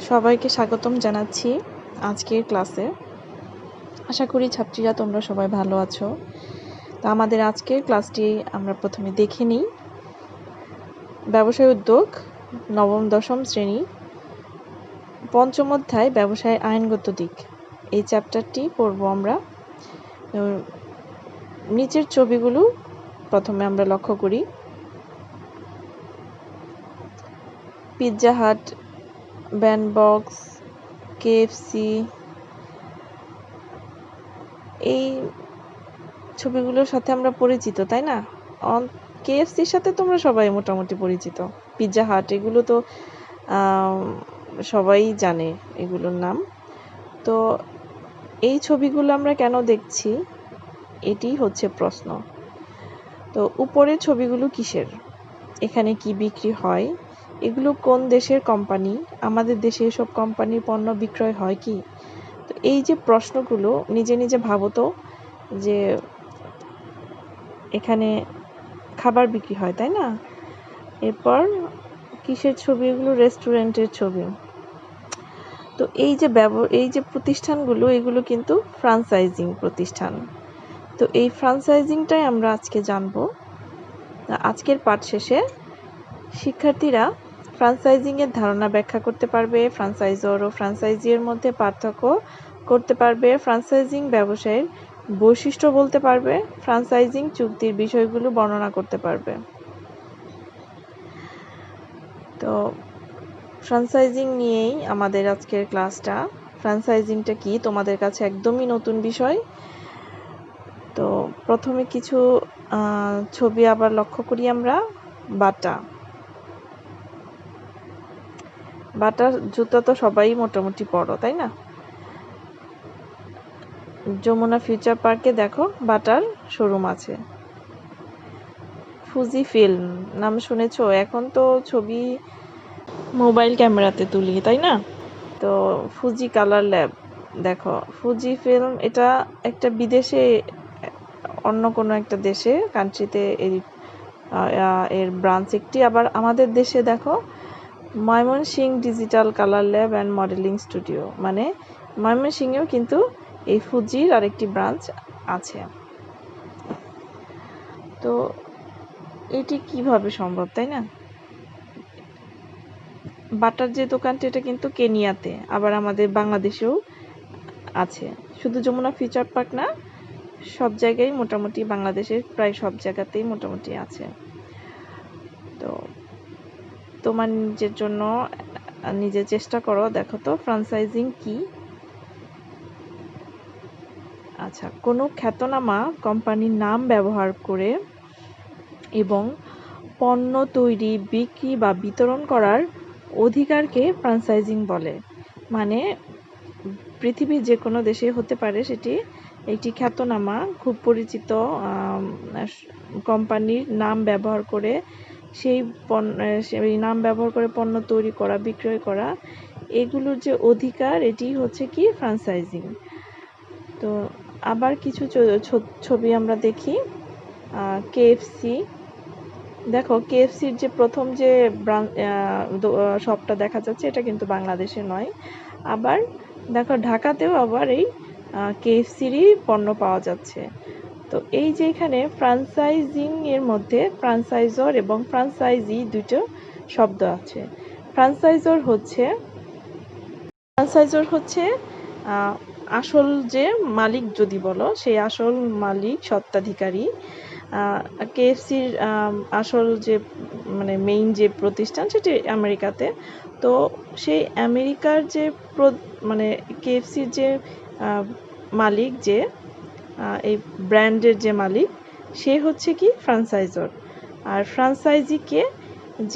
সবাইকে স্বাগতম জানাচ্ছি আজকের ক্লাসে। আশা করি ছাত্রীরা তোমরা সবাই ভালো আছো। তো আমাদের আজকের ক্লাসটি আমরা প্রথমে দেখে নিই। ব্যবসায় উদ্যোগ, নবম দশম শ্রেণী, পঞ্চম অধ্যায় ব্যবসায়ের আইনগত দিক, এই চ্যাপ্টারটি পড়ব আমরা। নিচের ছবিগুলো প্রথমে আমরা লক্ষ্য করি। পিৎজা হাট, ব্যান্ডবক্স, কেএফসি, এই ছবিগুলোর সাথে আমরা পরিচিত, তাই না? কেএফসির সাথে তোমরা সবাই মোটামুটি পরিচিত। পিৎজা হাট এগুলো তো সবাই জানে এগুলোর নাম। তো এই ছবিগুলো আমরা কেন দেখছি, এটি হচ্ছে প্রশ্ন। তো উপরের ছবিগুলো কিসের, এখানে কি বিক্রি হয়, এগুলো কোন দেশের কোম্পানি, আমাদের দেশে এসব কোম্পানির পণ্য বিক্রয় হয় কি? তো এই যে প্রশ্নগুলো নিজে নিজে ভাবো তো, যে এখানে খাবার বিক্রি হয়, তাই না? এরপর কিসের ছবি, এগুলো রেস্টুরেন্টের ছবি। তো এই যে প্রতিষ্ঠানগুলো, এগুলো কিন্তু ফ্র্যাঞ্চাইজিং প্রতিষ্ঠান। তো এই ফ্র্যাঞ্চাইজিংটাই আমরা আজকে জানবো। আজকের পাঠ শেষে শিক্ষার্থীরা ফ্র্যাঞ্চাইজিং এর ধারণা ব্যাখ্যা করতে পারবে, ফ্র্যাঞ্চাইজর ও ফ্র্যাঞ্চাইজির মধ্যে পার্থক্য করতে পারবে, ফ্র্যাঞ্চাইজিং ব্যবসায়ের বৈশিষ্ট্য বলতে পারবে, ফ্র্যাঞ্চাইজিং চুক্তির বিষয়গুলো বর্ণনা করতে পারবে। তো ফ্র্যাঞ্চাইজিং নিয়েই আমাদের আজকের ক্লাসটা। ফ্র্যাঞ্চাইজিংটা কি তোমাদের কাছে একদমই নতুন বিষয়। তো প্রথমে কিছু ছবি আবার লক্ষ্য করি আমরা। বাটার জুতা তো সবাই মোটামুটি পরো, তাই না? যমুনা ফিউচার পার্কে দেখো বাটার শোরুম আছে। ফুজি ফিল্ম নাম শুনেছো? এখন তো ছবি মোবাইল ক্যামেরাতে তুলি, তাই না? তো ফুজি কালার ল্যাব দেখো, ফুজি ফিল্ম এটা একটা বিদেশে, অন্য কোনো একটা দেশে কান্ট্রিতে এর ব্রাঞ্চ একটি। আবার আমাদের দেশে দেখো Mymensingh digital colour lab and modelling studio, মানে ময়মনসিংহেও কিন্তু এই ফুজির আরেকটি ব্রাঞ্চ আছে। তো এটি কিভাবে সম্ভব, তাই না? বাটার যে দোকানটি, এটা কিন্তু কেনিয়াতে, আবার আমাদের বাংলাদেশেও আছে। শুধু যমুনা ফিউচার পার্ক না, সব জায়গায় মোটামুটি, বাংলাদেশের প্রায় সব জায়গাতেই মোটামুটি আছে। তো তোমার নিজের জন্য নিজে চেষ্টা করো, দেখো তো ফ্র্যাঞ্চাইজিং কি। আচ্ছা, কোনো খ্যাতনামা কোম্পানির নাম ব্যবহার করে এবং পণ্য তৈরি, বিক্রি বা বিতরণ করার অধিকারকে ফ্র্যাঞ্চাইজিং বলে। মানে পৃথিবীর যে কোনো দেশে হতে পারে, সেটি একটি খ্যাতনামা খুব পরিচিত কোম্পানির নাম ব্যবহার করে সেই নাম ব্যবহার করে পণ্য তৈরি করা, বিক্রয় করা, এগুলোর যে অধিকার, এটি হচ্ছে কি ফ্র্যাঞ্চাইজিং। তো আবার কিছু ছবি আমরা দেখি। কেএফসি দেখো, কেএফসির যে প্রথম যে শপটা দেখা যাচ্ছে, এটা কিন্তু বাংলাদেশে নয়। আবার দেখো ঢাকাতেও আবার এই কেএফসিরই পণ্য পাওয়া যাচ্ছে। তো এই যে এখানে ফ্র্যাঞ্চাইজিং এর মধ্যে ফ্র্যাঞ্চাইজর এবং ফ্র্যাঞ্চাইজি দুটো শব্দ আছে। ফ্র্যাঞ্চাইজর হচ্ছে আসল যে মালিক, যদি বলো সেই আসল মালিক, সত্ত্বাধিকারী। কেএফসির আসল যে মানে মেইন যে প্রতিষ্ঠান, সেটি আমেরিকাতে। তো সেই আমেরিকার যে মানে কেএফসির যে মালিক, যে এই ব্র্যান্ডের যে মালিক, সে হচ্ছে কি ফ্র্যাঞ্চাইজর। আর ফ্র্যাঞ্চাইজিকে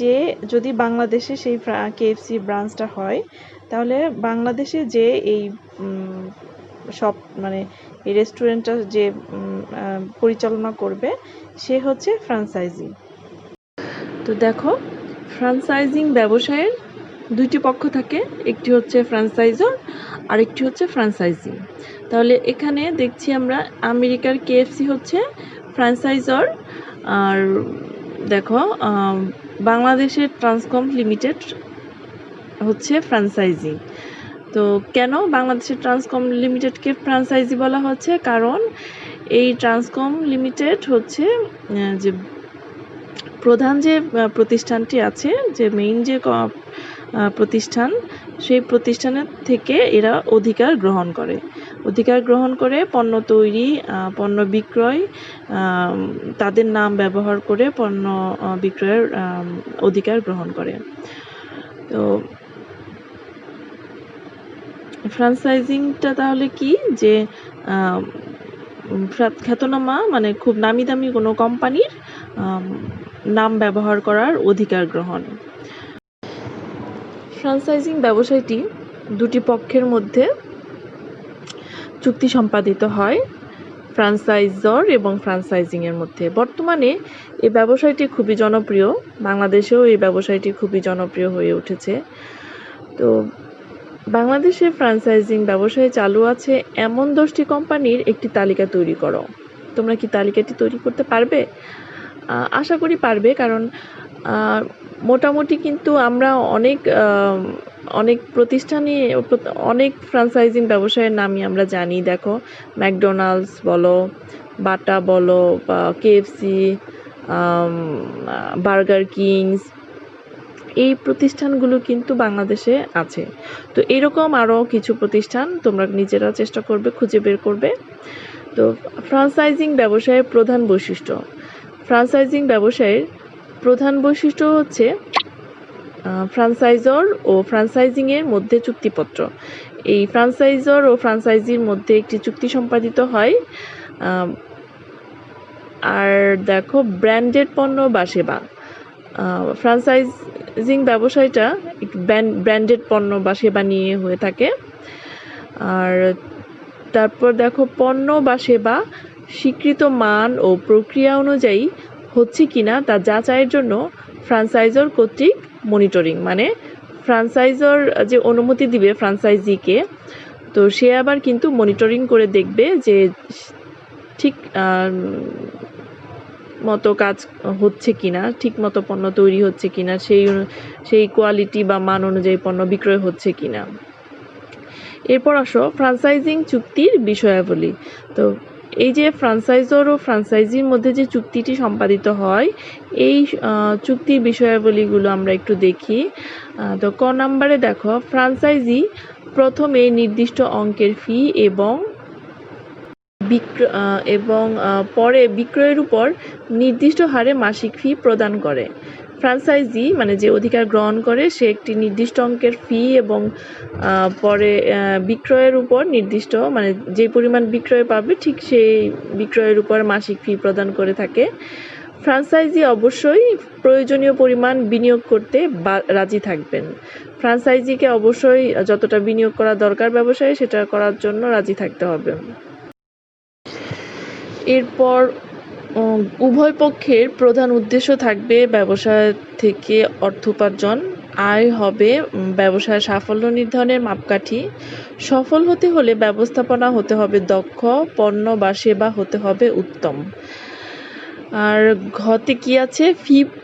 যে, যদি বাংলাদেশে সেই কেএফসি ব্রাঞ্চটা হয়, তাহলে বাংলাদেশে যে এই সব মানে এই রেস্টুরেন্টটা যে পরিচালনা করবে, সে হচ্ছে ফ্র্যাঞ্চাইজি। তো দেখো, ফ্র্যাঞ্চাইজিং ব্যবসায়ের দুইটি পক্ষ থাকে, একটি হচ্ছে ফ্র্যাঞ্চাইজর আর একটি হচ্ছে ফ্র্যাঞ্চাইজি। তাহলে এখানে দেখছি আমরা আমেরিকার কেএফসি হচ্ছে ফ্র্যাঞ্চাইজর, আর দেখো বাংলাদেশের ট্রান্সকম লিমিটেড হচ্ছে ফ্র্যাঞ্চাইজি। তো কেন বাংলাদেশের ট্রান্সকম লিমিটেডকে ফ্র্যাঞ্চাইজি বলা হচ্ছে? কারণ এই ট্রান্সকম লিমিটেড হচ্ছে যে প্রধান যে প্রতিষ্ঠানটি আছে, যে মেইন যে প্রতিষ্ঠান, সেই প্রতিষ্ঠানের থেকে এরা অধিকার গ্রহণ করে পণ্য তৈরি, পণ্য বিক্রয়, তাদের নাম ব্যবহার করে পণ্য বিক্রয়ের অধিকার গ্রহণ করে। তো ফ্র্যাঞ্চাইজিংটা তাহলে কি? যে খ্যাতনামা মানে খুব নামি দামি কোনো কোম্পানির নাম ব্যবহার করার অধিকার গ্রহণ। ফ্র্যাঞ্চাইজিং ব্যবসায়টি দুটি পক্ষের মধ্যে চুক্তি সম্পাদিত হয় ফ্র্যাঞ্চাইজর এবং ফ্র্যাঞ্চাইজিং এর মধ্যে। বর্তমানে এই ব্যবসায়টি খুবই জনপ্রিয়, বাংলাদেশেও এই ব্যবসায়টি খুবই জনপ্রিয় হয়ে উঠেছে। তো বাংলাদেশে ফ্র্যাঞ্চাইজিং ব্যবসায় চালু আছে এমন 10টি কোম্পানির একটি তালিকা তৈরি করো। তোমরা কি তালিকাটি তৈরি করতে পারবে? আশা করি পারবে, কারণ মোটামুটি কিন্তু আমরা অনেক প্রতিষ্ঠানই, অনেক ফ্র্যাঞ্চাইজিং ব্যবসায়ের নামই আমরা জানি। দেখো, ম্যাকডোনাল্ডস বলো, বাটা বলো, বা কেএফসি, বার্গার কিংস, এই প্রতিষ্ঠানগুলো কিন্তু বাংলাদেশে আছে। তো এরকম আরও কিছু প্রতিষ্ঠান তোমরা নিজেরা চেষ্টা করবে, খুঁজে বের করবে। তো ফ্র্যাঞ্চাইজিং ব্যবসায়ের প্রধান বৈশিষ্ট্য। ফ্র্যাঞ্চাইজিং ব্যবসায়ের প্রধান বৈশিষ্ট্য হচ্ছে ফ্র্যাঞ্চাইজর ও ফ্র্যাঞ্চাইজিংয়ের মধ্যে চুক্তিপত্র। এই ফ্র্যাঞ্চাইজর ও ফ্র্যাঞ্চাইজির মধ্যে একটি চুক্তি সম্পাদিত হয়। আর দেখো, ব্র্যান্ডেড পণ্য বা সেবা। ফ্র্যাঞ্চাইজিং ব্যবসায়টা ব্র্যান্ডেড পণ্য বা সেবা নিয়ে হয়ে থাকে। আর তারপর দেখো, পণ্য বা সেবা স্বীকৃত মান ও প্রক্রিয়া অনুযায়ী হচ্ছে কিনা তা যাচাইয়ের জন্য ফ্র্যাঞ্চাইজর কর্তৃক মনিটরিং, মানে ফ্র্যাঞ্চাইজর যে অনুমতি দিবে ফ্র্যাঞ্চাইজিকে, তো সে আবার কিন্তু মনিটরিং করে দেখবে যে ঠিক মতো কাজ হচ্ছে কিনা, ঠিক মতো পণ্য তৈরি হচ্ছে কিনা, সেই কোয়ালিটি বা মান অনুযায়ী পণ্য বিক্রয় হচ্ছে কিনা। এরপর আসো ফ্র্যাঞ্চাইজিং চুক্তির বিষয়াবলী। তো এই যে ফ্র্যাঞ্চাইজর ও ফ্র্যাঞ্চাইজির মধ্যে যে চুক্তিটি সম্পাদিত হয়, এই চুক্তির বিষয়াবলীগুলো আমরা একটু দেখি। তো ক নাম্বারে দেখো, ফ্র্যাঞ্চাইজি প্রথমে নির্দিষ্ট অঙ্কের ফি এবং পরে বিক্রয়ের উপর নির্দিষ্ট হারে মাসিক ফি প্রদান করে। ফ্র্যাঞ্চাইজি মানে যে অধিকার গ্রহণ করে, সে একটি নির্দিষ্ট অঙ্কের ফি এবং পরে বিক্রয়ের উপর নির্দিষ্ট, মানে যে পরিমাণ বিক্রয় পাবে ঠিক সেই বিক্রয়ের উপর মাসিক ফি প্রদান করে থাকে। ফ্র্যাঞ্চাইজি অবশ্যই প্রয়োজনীয় পরিমাণ বিনিয়োগ করতে রাজি থাকবেন। ফ্র্যাঞ্চাইজিকে অবশ্যই যতটা বিনিয়োগ করা দরকার ব্যবসায়ে, সেটা করার জন্য রাজি থাকতে হবে। এরপর উভয় পক্ষের প্রধান উদ্দেশ্য থাকবে ব্যবসা থেকে অর্থ উপার্জন। আয় হবে ব্যবসার সাফল্য নির্ধারণের মাপকাঠি। সফল হতে হলে ব্যবস্থাপনা হতে হবে দক্ষ, পণ্য বা সেবা হতে হবে উত্তম। আর ঘতে কি আছে,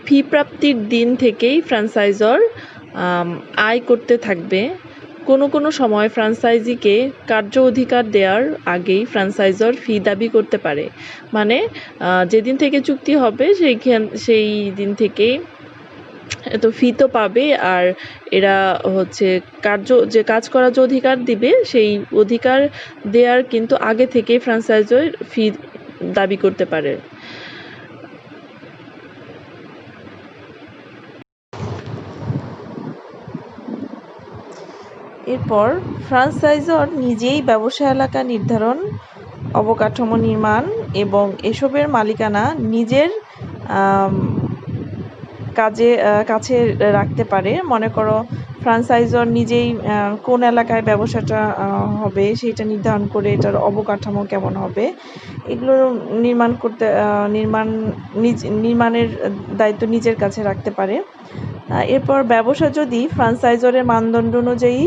ফি প্রাপ্তির দিন থেকেই ফ্র্যাঞ্চাইজর আয় করতে থাকবে। কোনো সময় ফ্র্যাঞ্চাইজিকে কার্য অধিকার দেওয়ার আগেই ফ্র্যাঞ্চাইজর ফি দাবি করতে পারে। মানে যেদিন থেকে চুক্তি হবে সেই দিন থেকেই তো ফি তো পাবে, আর এরা হচ্ছে কাজ করার যে অধিকার দিবে, সেই অধিকার দেওয়ার কিন্তু আগে থেকেই ফ্র্যাঞ্চাইজর ফি দাবি করতে পারে। এরপর ফ্র্যাঞ্চাইজর নিজেই ব্যবসা এলাকা নির্ধারণ, অবকাঠামো নির্মাণ এবং এসবের মালিকানা নিজের কাছে রাখতে পারে। মনে করো, ফ্র্যাঞ্চাইজর নিজেই কোন এলাকায় ব্যবসাটা হবে সেটা নির্ধারণ করে, এটার অবকাঠামো কেমন হবে, এগুলো নির্মাণের দায়িত্ব নিজের কাছে রাখতে পারে। এরপর ব্যবসা যদি ফ্র্যাঞ্চাইজরের মানদণ্ড অনুযায়ী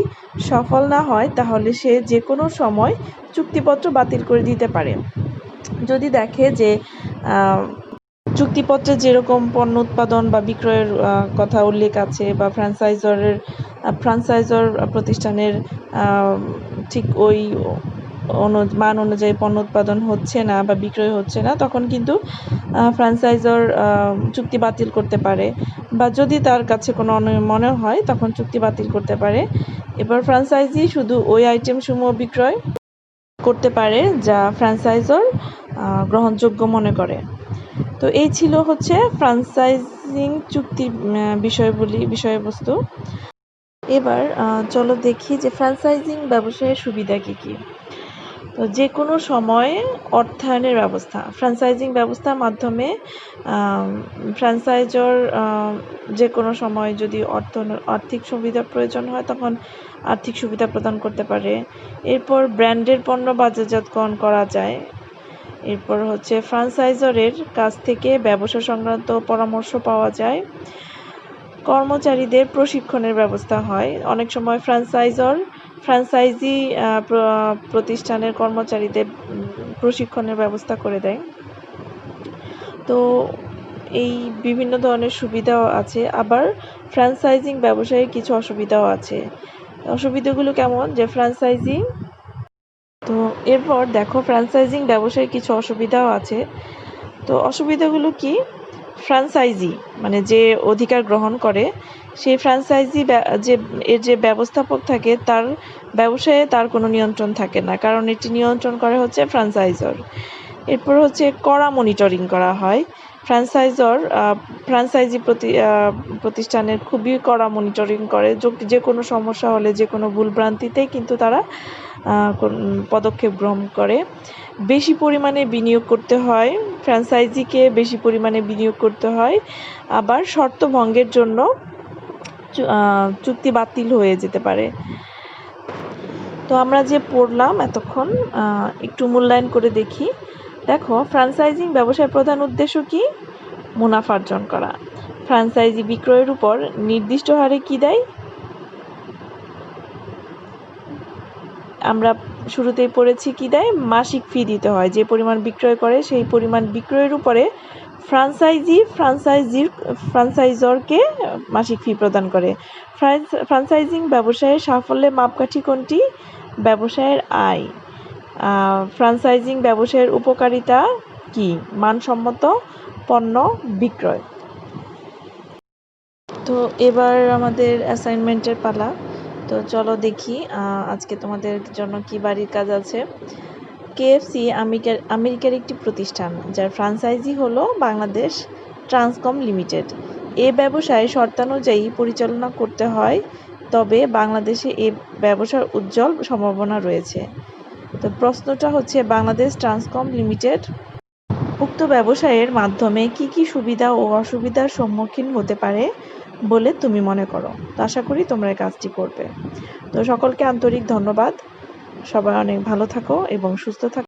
সফল না হয়, তাহলে সে যে কোনো সময় চুক্তিপত্র বাতিল করে দিতে পারে। যদি দেখে যে চুক্তিপত্রে যেরকম পণ্য উৎপাদন বা বিক্রয়ের কথা উল্লেখ আছে, বা ফ্র্যাঞ্চাইজরের ফ্র্যাঞ্চাইজর প্রতিষ্ঠানের ঠিক ওই মান অনুযায়ী পণ্য উৎপাদন হচ্ছে না বা বিক্রয় হচ্ছে না, তখন কিন্তু ফ্র্যাঞ্চাইজর চুক্তি বাতিল করতে পারে, বা যদি তার কাছে কোনো অনিয়ম মনে হয় তখন চুক্তি বাতিল করতে পারে। এবার ফ্র্যাঞ্চাইজি শুধু ওই আইটেমসমূহ বিক্রয় করতে পারে যা ফ্র্যাঞ্চাইজর গ্রহণযোগ্য মনে করে। তো এই ছিল হচ্ছে ফ্র্যাঞ্চাইজিং চুক্তির বিষয়বস্তু। এবার চলো দেখি যে ফ্র্যাঞ্চাইজিং ব্যবসায়ের সুবিধা কী কী। তো যে কোনো সময় অর্থায়নের ব্যবস্থা। ফ্র্যাঞ্চাইজিং ব্যবস্থার মাধ্যমে ফ্র্যাঞ্চাইজর যে কোনো সময় যদি আর্থিক সুবিধার প্রয়োজন হয় তখন আর্থিক সুবিধা প্রদান করতে পারে। এরপর ব্র্যান্ডের পণ্য বাজারজাতকরণ করা যায়। এরপর হচ্ছে ফ্র্যাঞ্চাইজরের কাছ থেকে ব্যবসা সংক্রান্ত পরামর্শ পাওয়া যায়। কর্মচারীদের প্রশিক্ষণের ব্যবস্থা হয়। অনেক সময় ফ্র্যাঞ্চাইজি প্রতিষ্ঠানের কর্মচারীদের প্রশিক্ষণের ব্যবস্থা করে দেয়। তো এই বিভিন্ন ধরনের সুবিধাও আছে। আবার ফ্র্যাঞ্চাইজিং ব্যবসায়ের কিছু অসুবিধাও আছে। অসুবিধাগুলো কেমন, যে ফ্র্যাঞ্চাইজিং, তো এরপর দেখো ফ্র্যাঞ্চাইজিং ব্যবসায়ের কিছু অসুবিধাও আছে। তো অসুবিধাগুলো কি? ফ্র্যাঞ্চাইজি মানে যে অধিকার গ্রহণ করে, সেই ফ্র্যাঞ্চাইজি এর যে ব্যবস্থাপক থাকে তার ব্যবসায়ে তার কোনো নিয়ন্ত্রণ থাকে না, কারণ এটি নিয়ন্ত্রণ করে হচ্ছে ফ্র্যাঞ্চাইজর। এরপর হচ্ছে কড়া মনিটরিং করা হয়। ফ্র্যাঞ্চাইজি প্রতিষ্ঠানের খুবই কড়া মনিটরিং করে। যে কোনো সমস্যা হলে, যে কোনো ভুলভ্রান্তিতেই কিন্তু তারা পদক্ষেপ গ্রহণ করে। বেশি পরিমাণে বিনিয়োগ করতে হয়, ফ্র্যাঞ্চাইজিকে বেশি পরিমাণে বিনিয়োগ করতে হয়। আবার শর্ত ভঙ্গের জন্য চুক্তি বাতিল হয়ে যেতে পারে। তো আমরা যে পড়লাম এতক্ষণ, একটু মূল্যায়ন করে দেখি। দেখো, ফ্র্যাঞ্চাইজিং ব্যবসায়ের প্রধান উদ্দেশ্য কি? মুনাফা অর্জন করা। ফ্র্যাঞ্চাইজি বিক্রয়ের উপর নির্দিষ্ট হারে কি দেয়? আমরা শুরুতেই পড়েছি কি দেয়? মাসিক ফি দিতে হয়। যে পরিমাণ বিক্রয় করে সেই পরিমাণ বিক্রয়ের উপরে ফ্র্যাঞ্চাইজরকে মাসিক ফি প্রদান করে। ফ্র্যাঞ্চাইজিং ব্যবসায়ের সাফল্যের মাপকাঠি কোনটি? ব্যবসায়ের আয়। ফ্র্যাঞ্চাইজিং ব্যবসায়ের উপকারিতা কি? মানসম্মত পণ্য বিক্রয়। তো এবার আমাদের অ্যাসাইনমেন্টের পালা। তো চলো দেখি আজকে তোমাদের জন্য কি বাড়ির কাজ আছে। কেএফসি আমেরিকার একটি প্রতিষ্ঠান, যার ফ্র্যাঞ্চাইজি হলো বাংলাদেশ ট্রান্সকম লিমিটেড। এ ব্যবসায় শর্তানুযায়ী পরিচালনা করতে হয়, তবে বাংলাদেশে এ ব্যবসার উজ্জ্বল সম্ভাবনা রয়েছে। তো প্রশ্নটা হচ্ছে, বাংলাদেশ ট্রান্সকম লিমিটেড উক্ত ব্যবসায়ের মাধ্যমে কি কি সুবিধা ও অসুবিধার সম্মুখীন হতে পারে বলে তুমি মনে করো? তো আশা করি তোমরা এই কাজটি করবে। তো সকলকে আন্তরিক ধন্যবাদ। সবাই অনেক ভালো থাকো এবং সুস্থ থাকো।